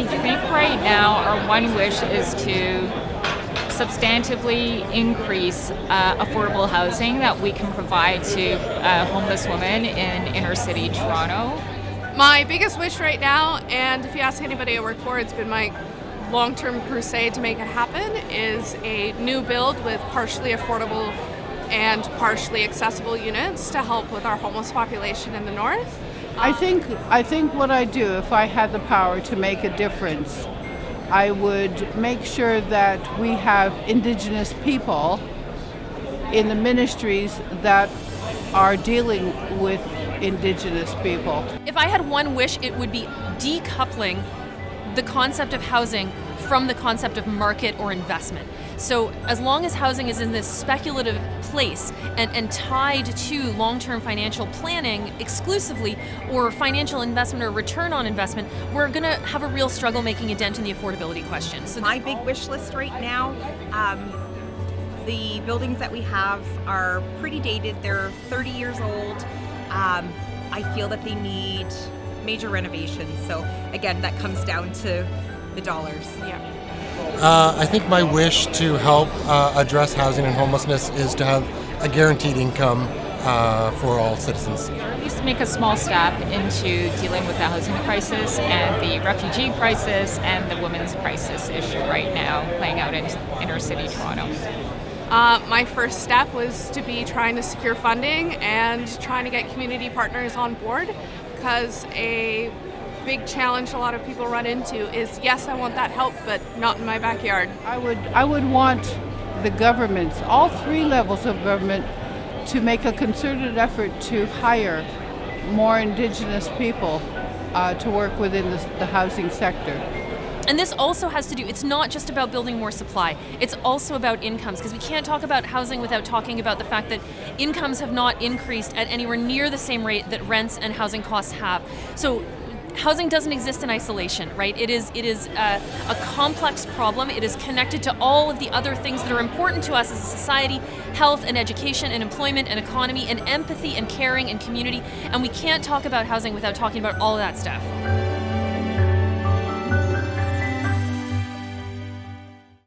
I think right now our one wish is to substantively increase affordable housing that we can provide to homeless women in inner city Toronto. My biggest wish right now, and if you ask anybody I work for, it's been my long-term crusade to make it happen, is a new build with partially affordable and partially accessible units to help with our homeless population in the north. I think what I do, if I had the power to make a difference, I would make sure that we have Indigenous people in the ministries that are dealing with Indigenous people. If I had one wish, it would be decoupling the concept of housing from the concept of market or investment. So as long as housing is in this speculative place and tied to long-term financial planning exclusively, or financial investment or return on investment, we're going to have a real struggle making a dent in the affordability question. So my big wish list right now, the buildings that we have are pretty dated. They're 30 years old. I feel that they need major renovations. So again, that comes down to the dollars. Yeah. I think my wish to help address housing and homelessness is to have a guaranteed income for all citizens. Or at least make a small step into dealing with the housing crisis and the refugee crisis and the women's crisis issue right now playing out in inner city Toronto. My first step was to be trying to secure funding and trying to get community partners on board, because a big challenge a lot of people run into is, yes, I want that help, but not in my backyard. I would want the governments, all three levels of government, to make a concerted effort to hire more Indigenous people to work within the housing sector. And this also has to do, it's not just about building more supply, it's also about incomes, because we can't talk about housing without talking about the fact that incomes have not increased at anywhere near the same rate that rents and housing costs have. So housing doesn't exist in isolation, right? It is a complex problem. It is connected to all of the other things that are important to us as a society: health and education and employment and economy and empathy and caring and community. And we can't talk about housing without talking about all of that stuff.